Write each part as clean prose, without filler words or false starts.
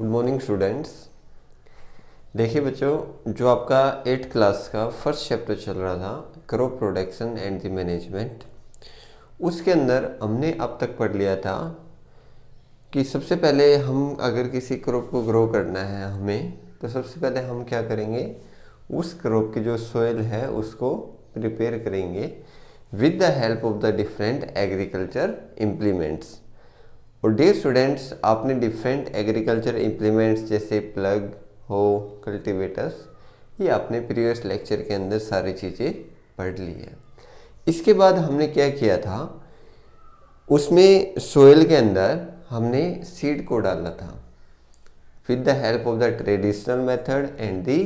Good morning students. देखिए बच्चों, जो आपका 8th क्लास का फर्स्ट चैप्टर चल रहा था crop production and the management, उसके अंदर हमने अब तक पढ़ लिया था कि सबसे पहले हम अगर किसी क्रॉप को ग्रो करना है हमें, तो सबसे पहले हम क्या करेंगे, उस क्रॉप की जो सोइल है उसको प्रिपेयर करेंगे with the help of the different agriculture implements. और डियर स्टूडेंट्स, आपने डिफरेंट एग्रीकल्चर इम्प्लीमेंट्स जैसे प्लग, हो, कल्टीवेटर्स, ये आपने प्रीवियस लेक्चर के अंदर सारी चीज़ें पढ़ ली है। इसके बाद हमने क्या किया था, उसमें सोइल के अंदर हमने सीड को डाला था with the help of the traditional method and the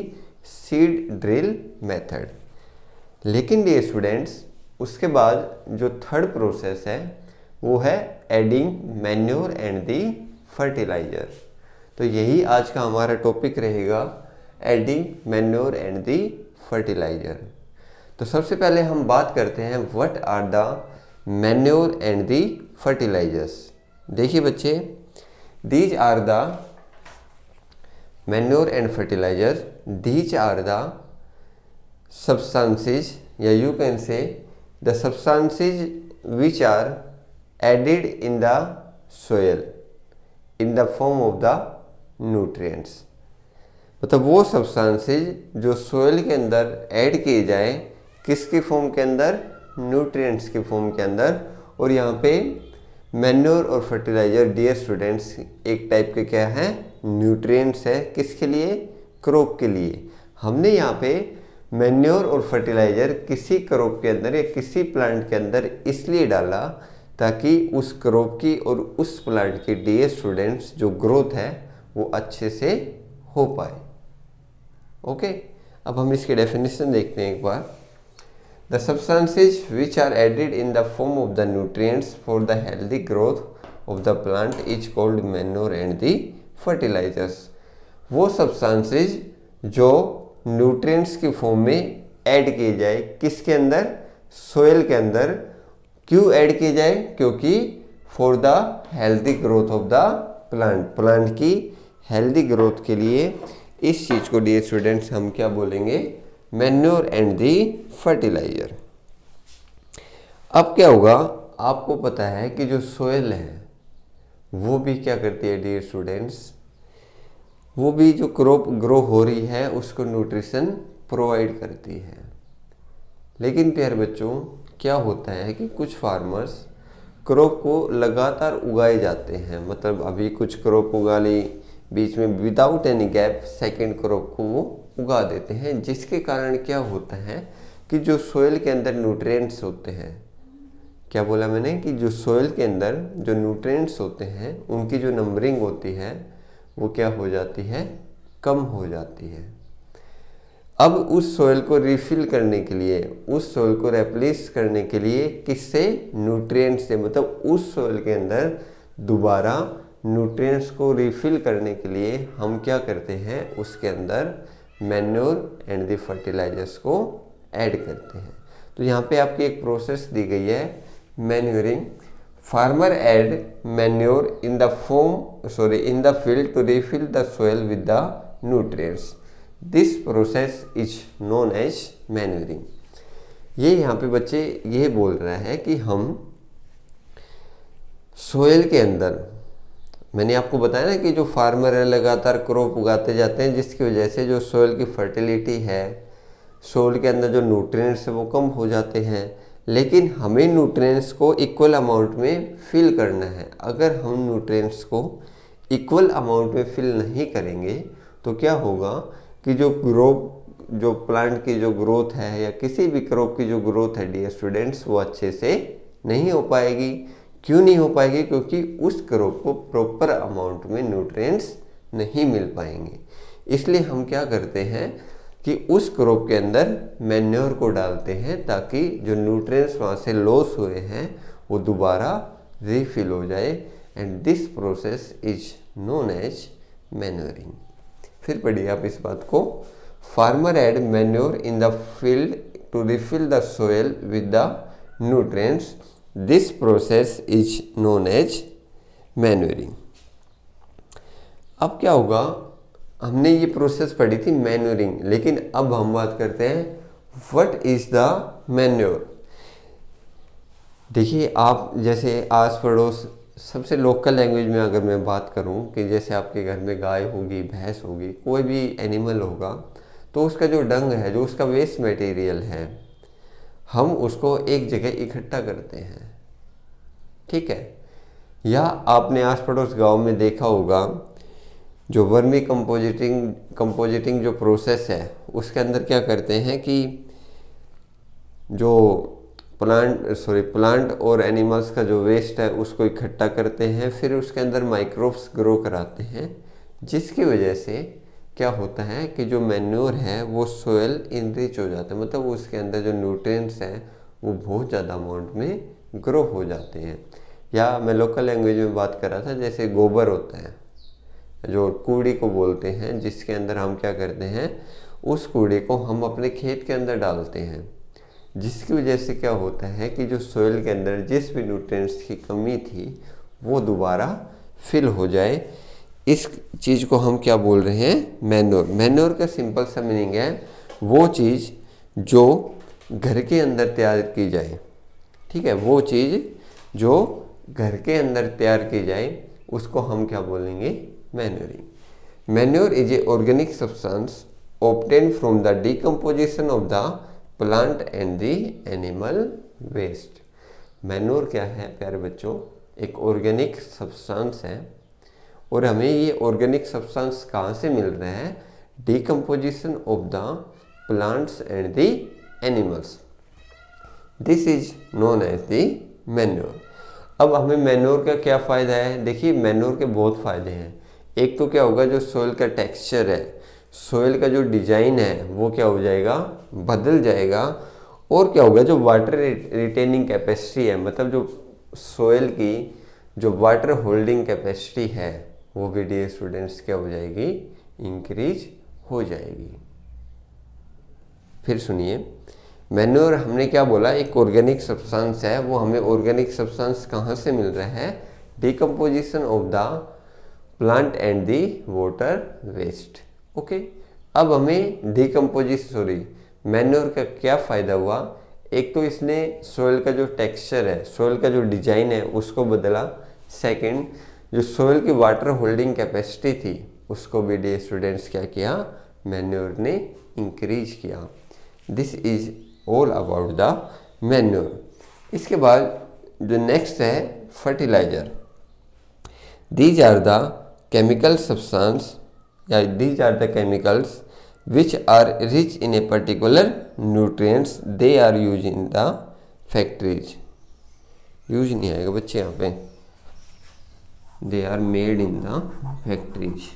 seed drill method. लेकिन डियर स्टूडेंट्स, उसके बाद जो थर्ड प्रोसेस है वो है adding manure and the fertiliser. तो यही आज का हमारा टॉपिक रहेगा, adding manure and the fertiliser. तो सबसे पहले हम बात करते हैं what are the manure and the fertilisers. देखिए बच्चे, these are the manure and fertiliser, these are the substances, या you can say the substances which are added in the soil in the form of the nutrients। मतलब वो substances जो soil के अंदर add किए जाए, किसके फॉर्म के अंदर, न्यूट्रिएंट्स के फॉर्म के अंदर। और यहाँ पे मैन्योर और फर्टिलाइजर डियर स्टूडेंट्स एक टाइप के क्या है, न्यूट्रिएंट्स है। किसके लिए, क्रॉप के लिए। हमने यहाँ पे मैन्योर और फर्टिलाइजर किसी क्रॉप के अंदर या किसी प्लांट के अंदर इसलिए डाला ताकि उस क्रॉप की और उस प्लांट की डियर स्टूडेंट्स जो ग्रोथ है वो अच्छे से हो पाए। ओके, अब हम इसके डेफिनेशन देखते हैं एक बार। The substances which are added in the form of the nutrients for the healthy growth of the plant is called manure and the fertilizers. वो सब्सटेंसेज जो न्यूट्रिएंट्स की फॉर्म में ऐड किए जाए, किसके अंदर, सोयल के अंदर। क्यों ऐड किए जाए, क्योंकि for the healthy growth of the plant, plant की हेल्दी ग्रोथ के लिए इस चीज़ को डियर स्टूडेंट्स हम क्या बोलेंगे, मैन्योर एंड दी फर्टिलाइजर। अब क्या होगा, आपको पता है कि जो सोयल है वो भी क्या करती है डियर स्टूडेंट्स, वो भी जो क्रॉप ग्रो हो रही है उसको न्यूट्रिशन प्रोवाइड करती है। लेकिन प्यारे बच्चों, क्या होता है कि कुछ फार्मर्स क्रॉप को लगातार उगाए जाते हैं, मतलब अभी कुछ क्रॉप उगा ली, बीच में without any gap second crop को वो उगा देते हैं, जिसके कारण क्या होता है कि जो सोयल के अंदर न्यूट्रिएंट्स होते हैं, क्या बोला मैंने, कि जो सोयल के अंदर जो न्यूट्रिएंट्स होते हैं उनकी जो नंबरिंग होती है वो क्या हो जाती है, कम हो जाती है। अब उस सोइल को रिफिल करने के लिए, उस सोइल को रिप्लेस करने के लिए किससे, न्यूट्रिएंट्स से। मतलब उस सोइल के अंदर दोबारा न्यूट्रिएंट्स को रिफिल करने के लिए हम क्या करते हैं, उसके अंदर मैन्योर एंड द फर्टिलाइजर्स को ऐड करते हैं। तो यहाँ पे आपकी एक प्रोसेस दी गई है, manuring. Farmer add manure in the field to refill the soil with the nutrients. This process is known as manuring. ये यहाँ पे बच्चे ये बोल रहा है कि हम सोयल के अंदर, मैंने आपको बताया ना कि जो फार्मर है लगातार क्रॉप उगाते जाते हैं, जिसकी वजह से जो सोयल की फर्टिलिटी है, सोयल के अंदर जो न्यूट्रिएंट्स है वो कम हो जाते हैं। लेकिन हमें न्यूट्रिएंट्स को इक्वल अमाउंट में फिल करना है। अगर हम न्यूट्रिएंट्स को इक्वल अमाउंट में फिल नहीं करेंगे तो क्या होगा कि जो प्लांट की जो ग्रोथ है या किसी भी क्रॉप की जो ग्रोथ है डियर स्टूडेंट्स, वो अच्छे से नहीं हो पाएगी। क्यों नहीं हो पाएगी, क्योंकि उस क्रॉप को प्रॉपर अमाउंट में न्यूट्रिएंट्स नहीं मिल पाएंगे। इसलिए हम क्या करते हैं कि उस क्रॉप के अंदर मैन्योर को डालते हैं ताकि जो न्यूट्रिएंट्स वहाँ से लॉस हुए हैं वो दोबारा रिफिल हो जाए। And this process is known as manuring. फिर पढ़िए आप इस बात को, farmer add manure in the field to refill the soil with the nutrients. This process is known as manuring. अब क्या होगा, हमने ये प्रोसेस पढ़ी थी मैन्योरिंग, लेकिन अब हम बात करते हैं व्हाट इज द मैन्योर। देखिए आप जैसे आस पड़ोस सबसे लोकल लैंग्वेज में अगर मैं बात करूं कि जैसे आपके घर में गाय होगी, भैंस होगी, कोई भी एनिमल होगा, तो उसका जो डंग है, जो उसका वेस्ट मटेरियल है, हम उसको एक जगह इकट्ठा करते हैं, ठीक है। या आपने आस पड़ोस गांव में देखा होगा जो वर्मी कंपोजिटिंग जो प्रोसेस है, उसके अंदर क्या करते हैं कि जो प्लांट और एनिमल्स का जो वेस्ट है उसको इकट्ठा करते हैं, फिर उसके अंदर माइक्रोब्स ग्रो कराते हैं, जिसकी वजह से क्या होता है कि जो मैन्योर है वो सोयल इनरिच हो जाता है, मतलब उसके अंदर जो न्यूट्रिएंट्स हैं वो बहुत ज़्यादा अमाउंट में ग्रो हो जाते हैं। या मैं लोकल लैंग्वेज में बात कर रहा था, जैसे गोबर होता है, जो कूड़ी को बोलते हैं, जिसके अंदर हम क्या करते हैं, उस कूड़े को हम अपने खेत के अंदर डालते हैं, जिसकी वजह से क्या होता है कि जो सोइल के अंदर जिस भी न्यूट्रिएंट्स की कमी थी वो दोबारा फिल हो जाए। इस चीज़ को हम क्या बोल रहे हैं, मैन्योर। मैन्योर का सिंपल सा मीनिंग है वो चीज़ जो घर के अंदर तैयार की जाए, ठीक है, वो चीज़ जो घर के अंदर तैयार की जाए उसको हम क्या बोलेंगे, manuring. Manure is a organic substance obtained from the decomposition of the plant and the animal waste। Manure क्या है प्यारे बच्चों, एक ऑर्गेनिक सब्सटेंस है, और हमें ये ऑर्गेनिक सब्सटेंस कहाँ से मिल रहा है, decomposition of the plants and the animals, this is known as the manure. अब हमें मैन्योर का क्या फ़ायदा है, देखिए मैन्योर के बहुत फ़ायदे हैं। एक तो क्या होगा, जो सोइल का टेक्सचर है, सोइल का जो डिज़ाइन है वो क्या हो जाएगा, बदल जाएगा। और क्या होगा, जो वाटर रिटेनिंग कैपेसिटी है, मतलब जो सोइल की जो वाटर होल्डिंग कैपेसिटी है वो भी डियर स्टूडेंट्स क्या हो जाएगी, इंक्रीज हो जाएगी। फिर सुनिए, मैन्योर हमने क्या बोला, एक ऑर्गेनिक सब्सटेंस है, वो हमें ऑर्गेनिक सब्सटेंस कहाँ से मिल रहा है, decomposition of the plant and the water waste. Okay, अब हमें मैन्योर का क्या फ़ायदा हुआ, एक तो इसने सोइल का जो टेक्सचर है, सोइल का जो डिज़ाइन है उसको बदला। सेकंड, जो सोइल की वाटर होल्डिंग कैपेसिटी थी उसको भी डी स्टूडेंट्स क्या किया, मैन्योर ने इंक्रीज किया। This is all about the manure. इसके बाद जो नेक्स्ट है fertiliser. These are the chemical substance या these are the chemicals which are rich in a particular nutrients, they are used in the factories। Use नहीं आएगा बच्चे यहाँ पे, they are made in the factories।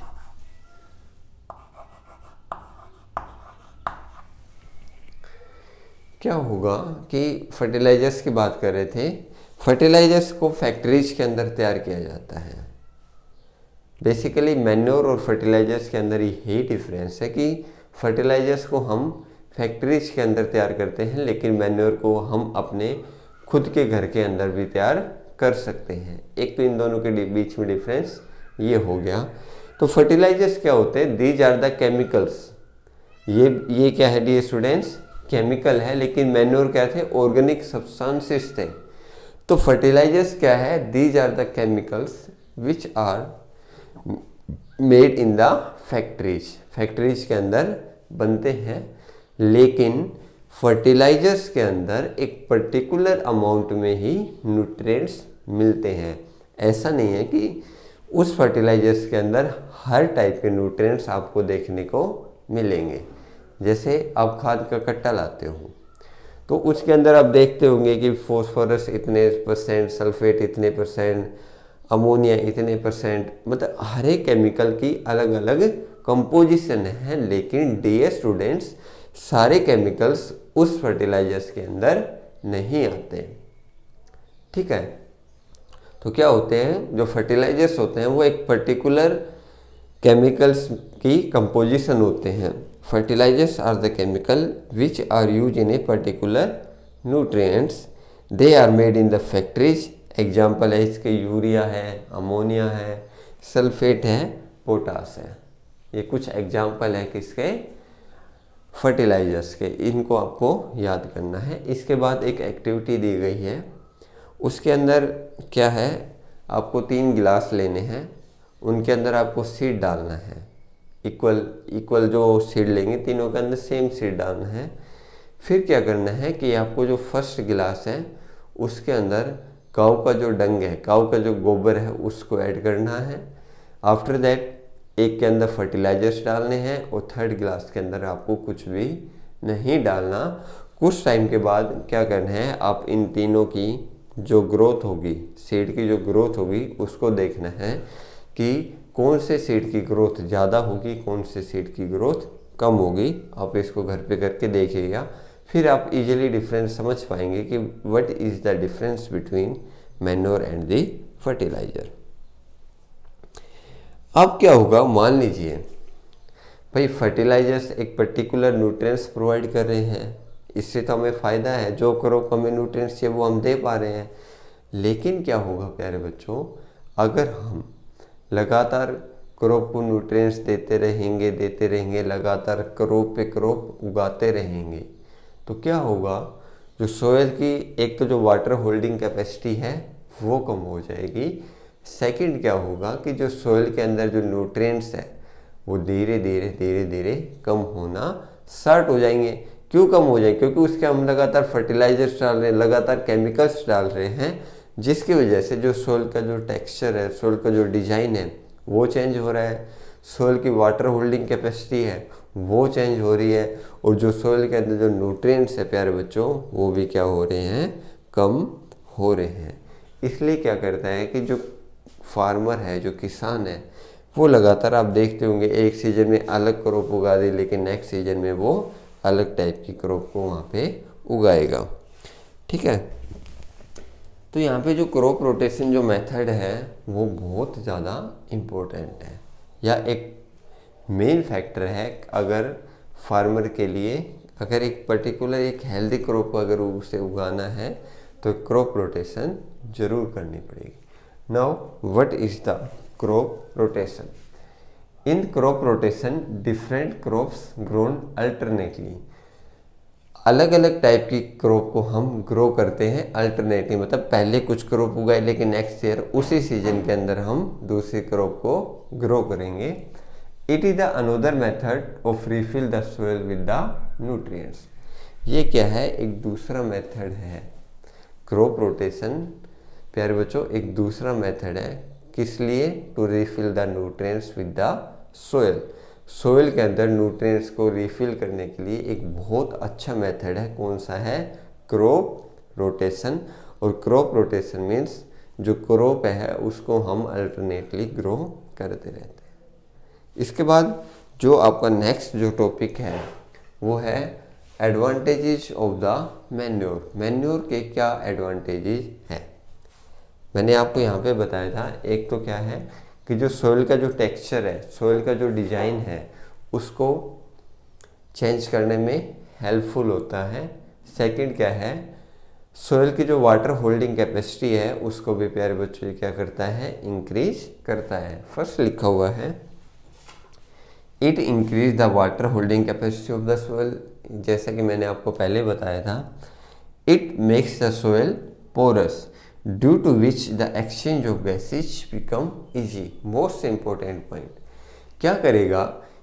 क्या होगा कि फर्टिलाइजर्स की बात कर रहे थे, फर्टिलाइजर्स को फैक्ट्रीज के अंदर तैयार किया जाता है। बेसिकली मैन्योर और फर्टिलाइजर्स के अंदर यही डिफरेंस है कि फर्टिलाइजर्स को हम फैक्ट्रीज के अंदर तैयार करते हैं, लेकिन मैन्योर को हम अपने खुद के घर के अंदर भी तैयार कर सकते हैं। एक तो इन दोनों के बीच में डिफरेंस ये हो गया। तो फर्टिलाइजर्स क्या होते हैं, दीज आर द केमिकल्स। ये क्या है डी स्टूडेंट्स, केमिकल है, लेकिन मैन्योर क्या थे, ऑर्गेनिक सब्सटेंसेस थे। तो फर्टिलाइजर्स क्या है, these are the chemicals which are made in the factories. Factories के अंदर बनते हैं, लेकिन फर्टिलाइजर्स के अंदर एक पर्टिकुलर अमाउंट में ही न्यूट्रिएंट्स मिलते हैं। ऐसा नहीं है कि उस फर्टिलाइजर्स के अंदर हर टाइप के न्यूट्रिएंट्स आपको देखने को मिलेंगे। जैसे आप खाद का कट्टा लाते हो तो उसके अंदर आप देखते होंगे कि फॉस्फोरस इतने %, सल्फेट इतने %, अमोनिया इतने %, मतलब हर एक केमिकल की अलग अलग कंपोजिशन है। लेकिन डियर स्टूडेंट्स, सारे केमिकल्स उस फर्टिलाइजर्स के अंदर नहीं आते, ठीक है। तो क्या होते हैं, जो फर्टिलाइजर्स होते हैं वो एक पर्टिकुलर केमिकल्स की कंपोजिशन होते हैं। Fertilisers are the chemical which are use in a particular nutrients, they are made in the factories. Example है इसके यूरिया है, अमोनिया है, सल्फेट है, पोटास है। ये कुछ एग्जाम्पल है किसके, फर्टिलाइजर्स के, इनको आपको याद करना है। इसके बाद एक एक्टिविटी दी गई है, उसके अंदर क्या है, आपको 3 गिलास लेने हैं, उनके अंदर आपको सीड डालना है, इक्वल जो सीड लेंगे तीनों के अंदर सेम सीड डालना है। फिर क्या करना है कि आपको जो फर्स्ट गिलास है उसके अंदर काऊ का जो डंग है, काऊ का जो गोबर है उसको ऐड करना है। आफ्टर दैट एक के अंदर फर्टिलाइजर्स डालने हैं और थर्ड गिलास के अंदर आपको कुछ भी नहीं डालना। कुछ टाइम के बाद क्या करना है, आप इन तीनों की जो ग्रोथ होगी, सीड की जो ग्रोथ होगी उसको देखना है कि कौन से सीड की ग्रोथ ज़्यादा होगी, कौन से सीड की ग्रोथ कम होगी। आप इसको घर पे करके देखिएगा, फिर आप इजीली डिफरेंस समझ पाएंगे कि what is the difference between manure and the fertiliser. अब क्या होगा, मान लीजिए भाई फर्टिलाइजर्स एक पर्टिकुलर न्यूट्रिएंट्स प्रोवाइड कर रहे हैं, इससे तो हमें फ़ायदा है, जो क्रॉप को हमें न्यूट्रिएंट्स चाहिए वो हम दे पा रहे हैं। लेकिन क्या होगा प्यारे बच्चों, अगर हम लगातार क्रॉप को न्यूट्रिएंट्स देते रहेंगे, लगातार क्रॉप पे क्रॉप उगाते रहेंगे, तो क्या होगा, जो सोयल की एक तो जो वाटर होल्डिंग कैपेसिटी है वो कम हो जाएगी। सेकंड क्या होगा कि जो सोयल के अंदर जो न्यूट्रिएंट्स है वो धीरे धीरे कम होना स्टार्ट हो जाएंगे। क्यों कम हो जाए, क्योंकि उसके हम लगातार फर्टिलाइजर्स डाल रहे हैं, लगातार केमिकल्स डाल रहे हैं, जिसकी वजह से जो सोयल का जो टेक्सचर है, सोयल का जो डिज़ाइन है वो चेंज हो रहा है, सोयल की वाटर होल्डिंग कैपेसिटी है वो चेंज हो रही है, और जो सोयल के अंदर जो न्यूट्रिएंट्स है प्यारे बच्चों वो भी क्या हो रहे हैं, कम हो रहे हैं। इसलिए क्या करता है कि जो फार्मर है, जो किसान है, वो लगातार आप देखते होंगे एक सीजन में अलग क्रॉप उगा दे, लेकिन नेक्स्ट सीजन में वो अलग टाइप की क्रॉप को वहाँ पे उगाएगा। ठीक है, तो यहाँ पे जो क्रॉप रोटेशन जो मेथड है वो बहुत ज़्यादा इम्पोर्टेंट है, या एक मेन फैक्टर है। अगर फार्मर के लिए अगर एक पर्टिकुलर एक हेल्दी क्रॉप अगर उसे उगाना है तो क्रॉप रोटेशन जरूर करनी पड़ेगी। Now what is the crop rotation? In crop rotation different crops grown alternately, अलग अलग टाइप की क्रॉप को हम ग्रो करते हैं अल्टरनेटली, मतलब पहले कुछ क्रॉप उगाए लेकिन नेक्स्ट ईयर उसी सीजन के अंदर हम दूसरी क्रॉप को ग्रो करेंगे। It is the another method of refill the soil with the nutrients. ये क्या है, एक दूसरा मेथड है क्रॉप रोटेशन प्यारे बच्चों, एक दूसरा मेथड है किस लिए, to refill the nutrients with the soil. Soil के अंदर न्यूट्रिएंट्स को रिफिल करने के लिए एक बहुत अच्छा मेथड है, कौन सा है, क्रॉप रोटेशन। और क्रॉप रोटेशन मीन्स जो क्रॉप है उसको हम अल्टरनेटली ग्रो करते रहते हैं। इसके बाद जो आपका नेक्स्ट जो टॉपिक है वो है advantages of the manure. Manure के क्या एडवांटेजेस हैं, मैंने आपको यहाँ पे बताया था। एक तो क्या है कि जो सोइल का जो टेक्सचर है, सोइल का जो डिज़ाइन है उसको चेंज करने में हेल्पफुल होता है। सेकंड क्या है, सोइल की जो वाटर होल्डिंग कैपेसिटी है उसको भी प्यारे बच्चों ये क्या करता है, इंक्रीज करता है। फर्स्ट लिखा हुआ है it increase the water holding capacity of the soil. जैसा कि मैंने आपको पहले बताया था, it makes the soil porous due to which the exchange of gases become easy. Most important point, क्या करेगा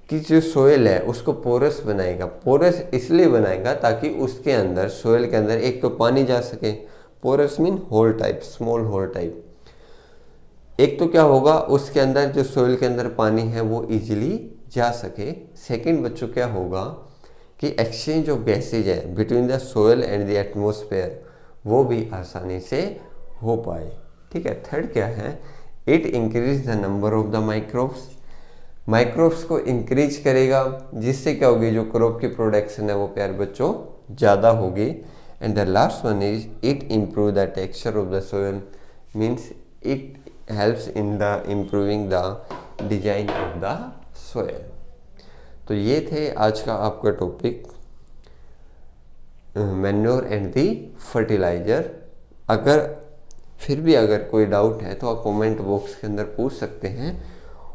कि जो सोइल है उसको पोरस बनाएगा। पोरस इसलिए बनाएगा ताकि उसके अंदर, सोइल के अंदर एक तो पानी जा सके, porous mean hole type, small hole type. एक तो क्या होगा, उसके अंदर जो सोइल के अंदर पानी है वो इजीली जा सके। सेकंड बच्चों क्या होगा कि एक्सचेंज ऑफ गैसेज है between the soil and the atmosphere, वो भी आसानी से हो पाए। ठीक है, थर्ड क्या है, it increase the number of the microbes. Microbes को इंक्रीज करेगा जिससे क्या होगी, जो क्रॉप की प्रोडक्शन है वो प्यारे बच्चों ज़्यादा होगी। And the last one is it improve the texture of the soil, means it helps in the improving the design of the soil. तो ये थे आज का आपका topic manure and the fertiliser. अगर फिर भी अगर कोई डाउट है तो आप कमेंट बॉक्स के अंदर पूछ सकते हैं,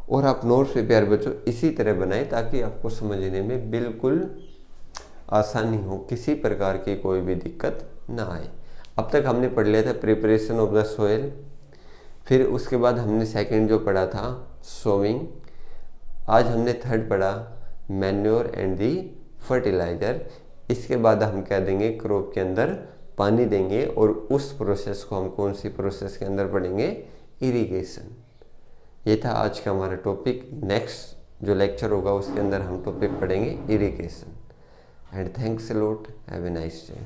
और आप नोट्स पे प्यारे बच्चों इसी तरह बनाएं ताकि आपको समझने में बिल्कुल आसानी हो, किसी प्रकार की कोई भी दिक्कत ना आए। अब तक हमने पढ़ लिया था प्रिपरेशन ऑफ द सोइल, फिर उसके बाद हमने सेकंड जो पढ़ा था सोविंग, आज हमने थर्ड पढ़ा मैन्योर एंड दी फर्टिलाइज़र। इसके बाद हम क्या देंगे, क्रॉप के अंदर पानी देंगे, और उस प्रोसेस को हम कौन सी प्रोसेस के अंदर पढ़ेंगे, इरिगेशन। ये था आज का हमारा टॉपिक। नेक्स्ट जो लेक्चर होगा उसके अंदर हम टॉपिक पढ़ेंगे irrigation. And thanks a lot, have a nice day.